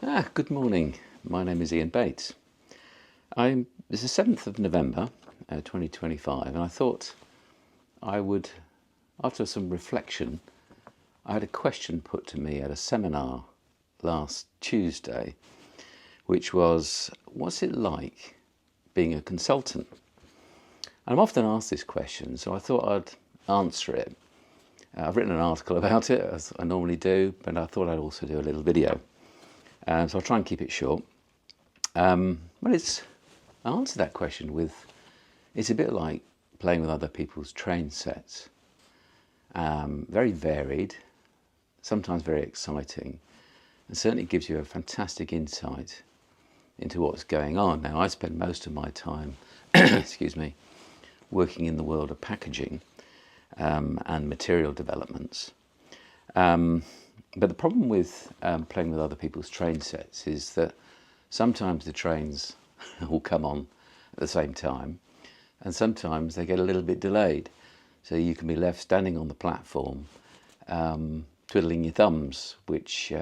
Good morning. My name is Ian Bates. It's the 7th of November 2025, and I thought I would, after some reflection, I had a question put to me at a seminar last Tuesday, which was, what's it like being a consultant? And I'm often asked this question, so I thought I'd answer it. I've written an article about it, as I normally do, but I thought I'd also do a little video. So I'll try and keep it short. But I answer that question with, it's a bit like playing with other people's train sets. Very varied, sometimes very exciting, and certainly gives you a fantastic insight into what's going on. Now, I spend most of my time, excuse me, working in the world of packaging and material developments. But the problem with playing with other people's train sets is that sometimes the trains all come on at the same time, and sometimes they get a little bit delayed. So you can be left standing on the platform, twiddling your thumbs, which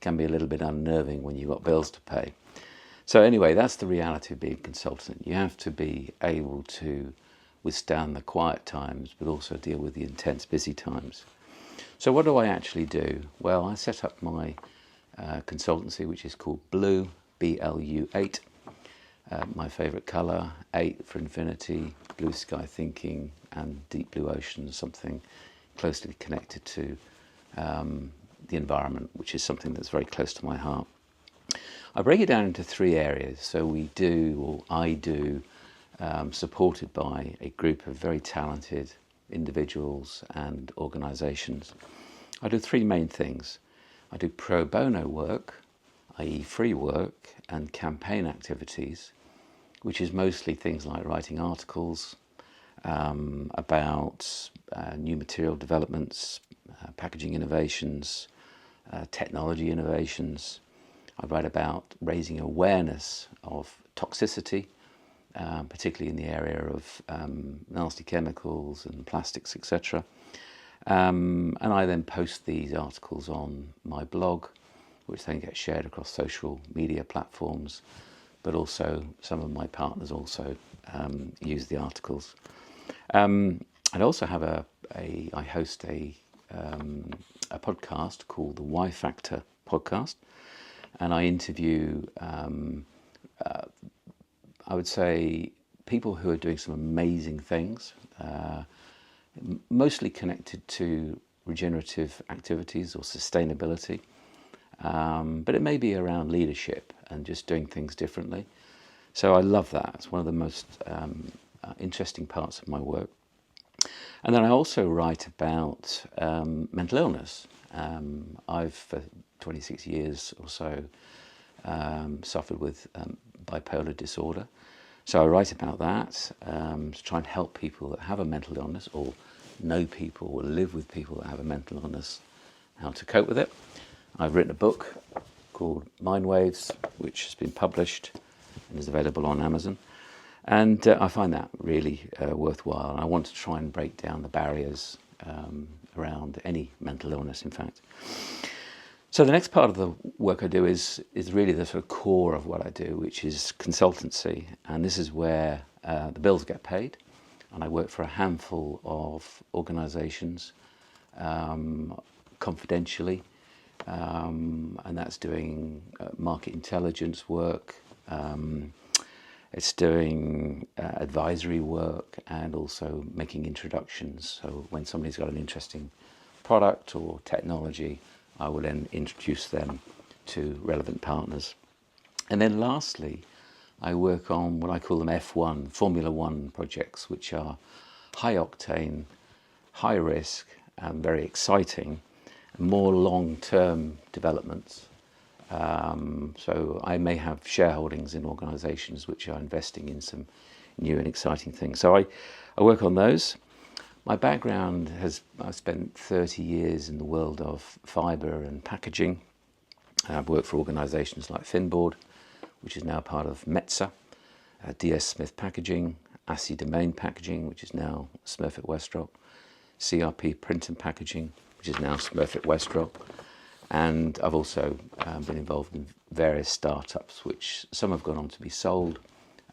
can be a little bit unnerving when you've got bills to pay. So anyway, that's the reality of being a consultant. You have to be able to withstand the quiet times, but also deal with the intense busy times. So what do I actually do? Well, I set up my consultancy, which is called Blue, BLU 8. My favourite colour, 8 for infinity, blue sky thinking, and deep blue ocean, something closely connected to the environment, which is something that's very close to my heart. I break it down into 3 areas. So I do, supported by a group of very talented individuals and organisations. I do 3 main things. I do pro bono work, i.e. free work, and campaign activities, which is mostly things like writing articles about new material developments, packaging innovations, technology innovations. I write about raising awareness of toxicity, particularly in the area of nasty chemicals and plastics, etc. And I then post these articles on my blog, which then get shared across social media platforms, but also some of my partners also use the articles. I also have I host a podcast called the Y Factor podcast, and I interview I would say people who are doing some amazing things, mostly connected to regenerative activities or sustainability, but it may be around leadership and just doing things differently. So I love that. It's one of the most interesting parts of my work. And then I also write about mental illness. I've, for 26 years or so, suffered with bipolar disorder. So I write about that to try and help people that have a mental illness, or know people or live with people that have a mental illness, how to cope with it. I've written a book called Mind Waves, which has been published and is available on Amazon. And I find that really worthwhile. I want to try and break down the barriers around any mental illness, in fact. So the next part of the work I do is really the sort of core of what I do, which is consultancy. And this is where the bills get paid. And I work for a handful of organisations confidentially. And that's doing market intelligence work. It's doing advisory work and also making introductions. So when somebody's got an interesting product or technology, I will then introduce them to relevant partners. And then lastly, I work on what I call them F1, Formula One projects, which are high octane, high risk, and very exciting, more long-term developments. So I may have shareholdings in organisations which are investing in some new and exciting things. So I work on those. My background I've spent 30 years in the world of fibre and packaging. I've worked for organisations like Finboard, which is now part of Metza, DS Smith Packaging, ASSI Domain Packaging, which is now Smurfit Westropp, CRP Print and Packaging, which is now Smurfit Westropp, And I've also been involved in various startups, which some have gone on to be sold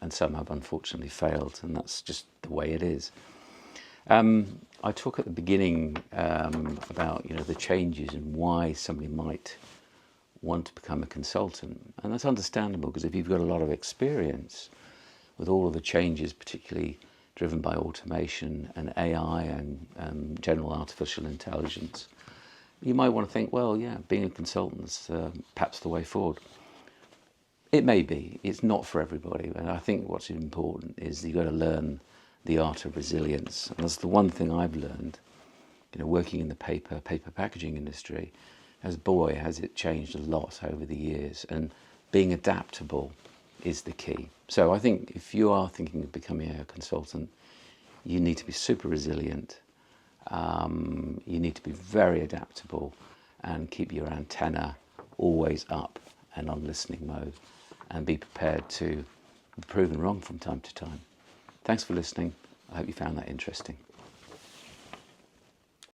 and some have unfortunately failed, and that's just the way it is. I talk at the beginning about the changes and why somebody might want to become a consultant, and that's understandable, because if you've got a lot of experience with all of the changes, particularly driven by automation and AI and general artificial intelligence, you might want to think, well, yeah, being a consultant is perhaps the way forward. It may be. It's not for everybody. And I think what's important is you've got to learn the art of resilience. And that's the one thing I've learned, working in the paper packaging industry. As boy, has it changed a lot over the years. And being adaptable is the key. So I think if you are thinking of becoming a consultant, you need to be super resilient. You need to be very adaptable and keep your antenna always up and on listening mode, and be prepared to be proven wrong from time to time. Thanks for listening. I hope you found that interesting.